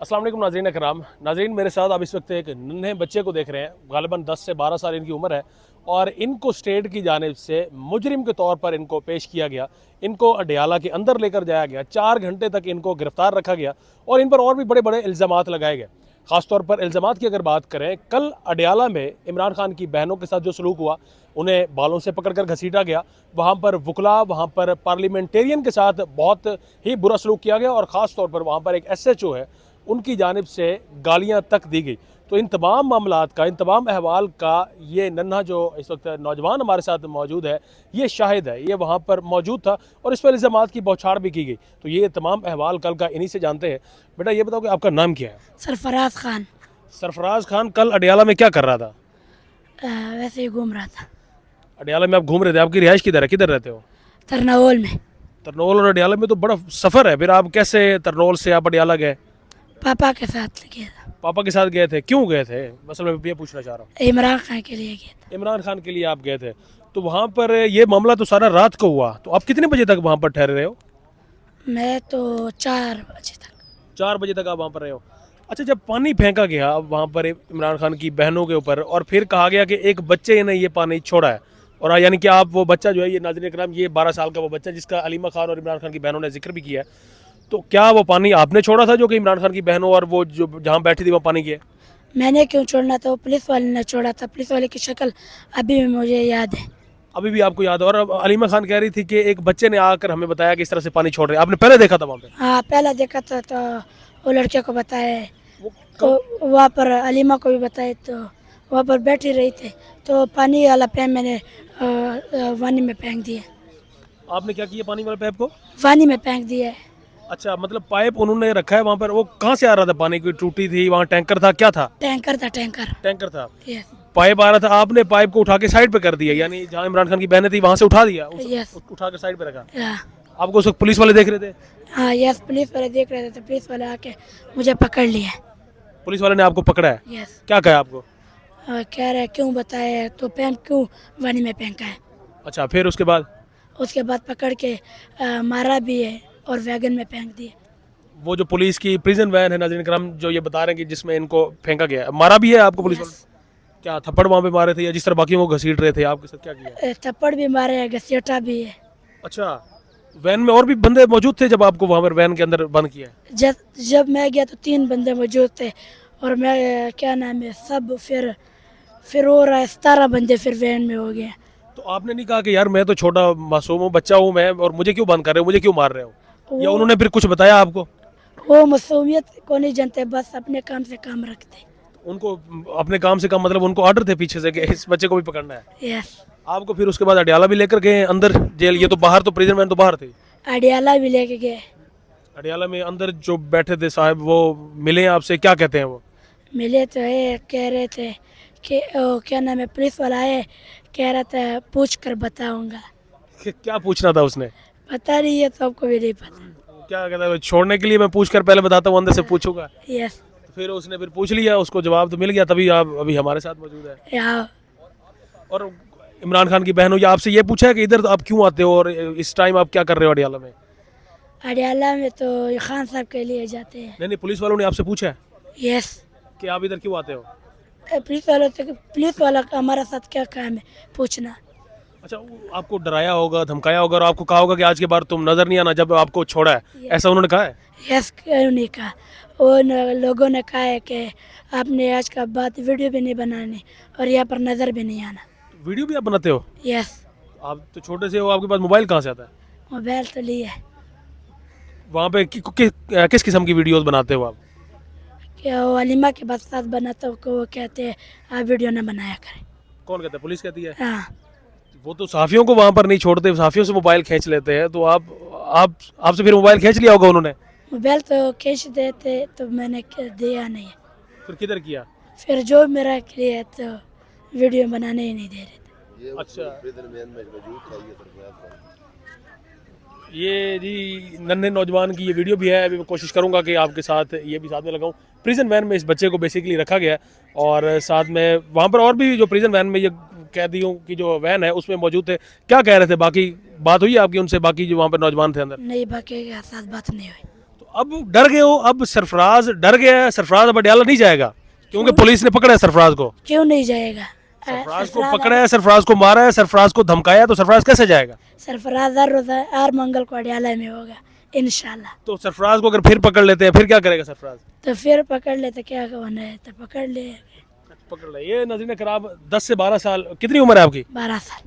अस्सलाम वालेकुम नाज़रीन कराम। नाज़रीन, मेरे साथ आप इस वक्त एक नन्हे बच्चे को देख रहे हैं। गालिबन 10 से 12 साल इनकी उम्र है और इनको स्टेट की जानिब से मुजरिम के तौर पर इनको पेश किया गया। इनको अडयाला के अंदर लेकर जाया गया। 4 घंटे तक इनको गिरफ्तार रखा गया और इन पर और भी बड़े बड़े इल्ज़ामात लगाए गए। ख़ासतौर पर इल्ज़ामात की अगर बात करें, कल अडयाला में इमरान खान की बहनों के साथ जो सलूक हुआ, उन्हें बालों से पकड़कर घसीटा गया। वहाँ पर वकला, वहाँ पर पार्लियामेंटेरियन के साथ बहुत ही बुरा सलूक किया गया और ख़ास तौर पर वहाँ पर एक SHO है, उनकी जानिब से गालियाँ तक दी गई। तो इन तमाम मामलात का, इन तमाम अहवाल का ये नन्हा जो इस वक्त नौजवान हमारे साथ मौजूद है, ये शाहिद है, ये वहाँ पर मौजूद था और इस पर इल्ज़ामात की बौछार भी की गई। तो ये तमाम अहवाल कल का इन्हीं से जानते हैं। बेटा, ये बताओ कि आपका नाम क्या है? सरफराज खान। सरफराज खान कल अडयाला में क्या कर रहा था? वैसे ही घूम रहा था अडयाला में आप घूम रहे थे। आपकी रिहाइश किधर है, किधर रहते हो? तरनावल में। तरनोल और अडयाला में तो बड़ा सफ़र है। फिर आप कैसे तरनोल से आप अडयाला गए? पापा के साथ गया था। पापा के साथ गए थे। क्यों गए थे? असल में ये पूछना चाह रहा हूँ। इमरान खान के लिए गया था। इमरान खान के लिए आप गए थे। तो वहाँ पर ये मामला तो सारा रात को हुआ। तो आप कितने बजे तक वहाँ पर ठहरे रहे हो? मैं तो 4 बजे तक। 4 बजे तक आप वहाँ पर रहे हो। अच्छा, जब पानी फेंका गया वहाँ पर इमरान खान की बहनों के ऊपर और फिर कहा गया कि एक बच्चे ने ये पानी छोड़ा है, और यानी कि आप वो बच्चा जो है, ये नाज़रीन इकराम, ये 12 साल का वो बच्चा जिसका अलीमा खान और इमरान खान की बहनों ने जिक्र भी किया है, तो क्या वो पानी आपने छोड़ा था जो कि इमरान खान की बहनों और वो जो जहाँ बैठी थी वहाँ पानी किए? मैंने क्यों छोड़ना था, वो पुलिस वाले ने छोड़ा था। पुलिस वाले की शक्ल अभी भी मुझे याद है। अभी भी आपको याद है? और अब अलीमा खान कह रही थी कि एक बच्चे ने आकर हमें बताया कि इस तरह से पानी छोड़ रहे हैं। आपने पहले देखा था वहाँ पे? हाँ, पहला देखा था तो वो लड़के को बताया, वो तो वहाँ पर अलीमा को भी बताए, तो वहाँ पर बैठी रही थी, तो पानी वाला पैन मैंने वानी में फेंक दिया। आपने क्या किया पानी वाले पाइप को? वानी में फेंक दिया है। अच्छा, मतलब पाइप उन्होंने रखा है वहाँ पर। वो कहाँ से आ रहा था पानी? कोई टूटी थी वहाँ? टैंकर था? क्या था? टैंकर था, टैंकर। टैंकर था। यस। पाइप आ रहा था, आपने पाइप को उठा के साइड पे कर दिया, यानी जहाँ इमरान खान की बहनें थी वहाँ से उठा दिया, यस। उठा के साइड पे रखा। हाँ। आपको उस वक्त पुलिस वाले देख रहे थे? हाँ, यस, पुलिस वाले देख रहे थे, तो पुलिस वाले आके मुझे पकड़ लिया। पुलिस वाले ने आपको पकड़ा है? यस। क्या कहा आपको? कह रहे क्यों बताया, तो पेन क्यों वानी में फेंका है। अच्छा, फिर उसके बाद? उसके बाद पकड़ के मारा भी है और वैगन में फेंक दिए। वो जो पुलिस की प्रिजन वैन है नाज़रीन करम, जो ये बता रहे हैं कि जिसमें इनको फेंका गया है, मारा भी है आपको पुलिस वाले? क्या थप्पड़ वहाँ पे मारे थे या जिस तरह बाकी को घसीट रहे थे आपके साथ क्या किया? थप्पड़ भी मारे है, घसीटा भी है। अच्छा, वैन में और भी बंदे मौजूद थे जब आपको वहाँ पर वैन के अंदर बंद किया है? जब मैं गया तो 3 बंदे मौजूद थे और मैं क्या नाम है सब फिर हो रहा है 17 बंदे फिर वैन में हो गए। तो आपने नहीं कहा कि यार मैं तो छोटा मासूम हूँ, बच्चा हूँ मैं, और मुझे क्यों बंद कर रहे हो, मुझे क्यों मार रहे हो? या उन्होंने फिर कुछ बताया आपको? वो मासूमियत को नहीं जानते, बस अपने काम से काम रखते। उनको अपने काम से काम मतलब उनको ऑर्डर थे पीछे से कि इस बच्चे को भी पकड़ना है? यस। आपको फिर उसके बाद अडयाला भी लेकर गए अंदर जेल? ये तो बाहर, तो प्रिजन वैन तो बाहर थी। अडियाला भी लेके गए। अडयाला में अंदर जो बैठे थे साहब, वो मिले आपसे? क्या कहते हैं वो? मिले तो है, कह रहे थे कि क्या नाम है, पुलिस वाला है, कह रहा था पूछ कर बताऊंगा। क्या पूछना था उसने? पता नहीं है, तो आपको भी नहीं पता। क्या कहता है? छोड़ने के लिए मैं पूछ कर पहले बताता हूँ, अंदर से पूछूंगा। यस। फिर उसने फिर पूछ लिया, उसको जवाब तो मिल गया, तभी आप अभी हमारे साथ मौजूद है। यहाँ और इमरान खान की बहनों या आपसे ये पूछा है कि इधर आप क्यों आते हो और इस टाइम आप क्या कर रहे हो अडयाला में? अडियाला में तो खान साहब के लिए जाते हैं। नहीं नहीं, पुलिस वालों ने आपसे पूछा है यस। कि आप इधर क्यों आते हो? पुलिस वाला का हमारा साथ क्या काम है पूछना। अच्छा, वो आपको डराया होगा, धमकाया होगा और आपको कहा होगा कि आज के बाद तुम नजर नहीं आना जब आपको छोड़ा है, ऐसा उन्होंने कहा है? यस, क्यों नहीं कहा। उन लोगों ने कहा है कि आपने आज का बाद वीडियो भी नहीं बनानी और यहाँ पर नज़र भी नहीं आना। वीडियो भी आप बनाते हो? यस। आप तो छोटे से हो, आपके पास मोबाइल कहाँ से आता है? मोबाइल तो लिया है। वहाँ पे किस किस्म की वीडियोस बनाते हो आप? क्या वो अलीमा के बाद साथ बनाता को वो कहते हैं आप वीडियो ना बनाया करें। कौन कहता है? पुलिस कहती है? हाँ। वो तो साफियों को वहाँ पर नहीं छोड़ते, साफियों से मोबाइल खींच लेते हैं। तो आपसे फिर मोबाइल खींच लिया होगा उन्होंने? मोबाइल तो खींच देते तो मैंने दिया नहीं। फिर किधर किया? फिर जो मेरा लिए तो वीडियो बनाने ही नहीं दे रहे थे। अच्छा, ये जी नन्हे नौजवान की ये वीडियो भी है। अभी मैं कोशिश करूंगा कि आपके साथ ये भी साथ में लगाऊं। प्रिजन वैन में इस बच्चे को बेसिकली रखा गया है और साथ में वहाँ पर और भी जो प्रिजन वैन में ये कैदियों की जो वैन है उसमें मौजूद थे। क्या कह रहे थे? बाकी बात हुई आपकी उनसे, बाकी जो वहाँ पर नौजवान थे अंदर? नहीं, बाकी के साथ बात नहीं हुई। तो अब डर गए हो, अब सरफराज डर गया है, सरफराज अब अडयाला नहीं जाएगा क्योंकि पुलिस ने पकड़ा है सरफराज को। क्यों नहीं जाएगा? सरफराज को पकड़ा है, सरफराज को मारा है, सरफराज को धमकाया, तो सरफराज कैसे जाएगा? सरफराज हर मंगल को अडयाला में होगा इंशाल्लाह। तो सरफराज को अगर फिर पकड़ लेते हैं फिर क्या करेगा सरफराज? तो फिर पकड़ ले तो क्या होना है, तो पकड़ ले। पकड़ ले। ये नाज़रीन कराम 10 से 12 साल, कितनी उम्र है आपकी? 12 साल।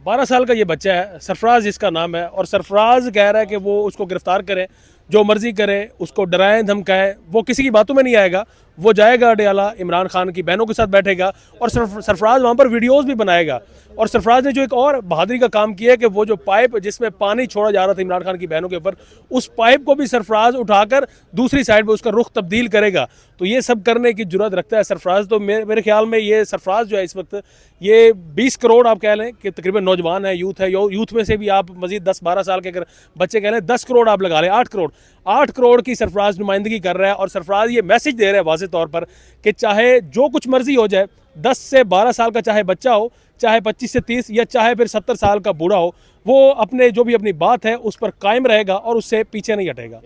12 साल का ये बच्चा है, सरफराज जिसका नाम है, और सरफराज कह रहा है कि वो उसको गिरफ्तार करें, जो मर्जी करे, उसको डराएं धमकाएं, वो किसी की बातों में नहीं आएगा। वो जाएगा अडयाला, इमरान खान की बहनों के साथ बैठेगा और सरफराज वहाँ पर वीडियोस भी बनाएगा। और सरफराज ने जो एक और बहादुरी का काम किया है कि वो जो पाइप जिसमें पानी छोड़ा जा रहा था इमरान खान की बहनों के ऊपर, उस पाइप को भी सरफराज उठाकर दूसरी साइड पर उसका रुख तब्दील करेगा। तो ये सब करने की जुर्रत रखता है सरफराज। तो मेरे ख्याल में ये सरफराज जो है इस वक्त ये 20 करोड़ आप कह लें कि तकरीबन नौजवान है, यूथ है, यूथ में से भी आप मजीद 10-12 साल के अगर बच्चे कह लें, 10 करोड़ आप लगा लें, 8 करोड़ की सरफराज नुमाइंदगी कर रहा है। और सरफराज ये मैसेज दे रहा है वाज़ेह तौर पर कि चाहे जो कुछ मर्जी हो जाए, 10 से 12 साल का चाहे बच्चा हो, चाहे 25 से 30 या चाहे फिर 70 साल का बूढ़ा हो, वो अपने जो भी अपनी बात है उस पर कायम रहेगा और उससे पीछे नहीं हटेगा।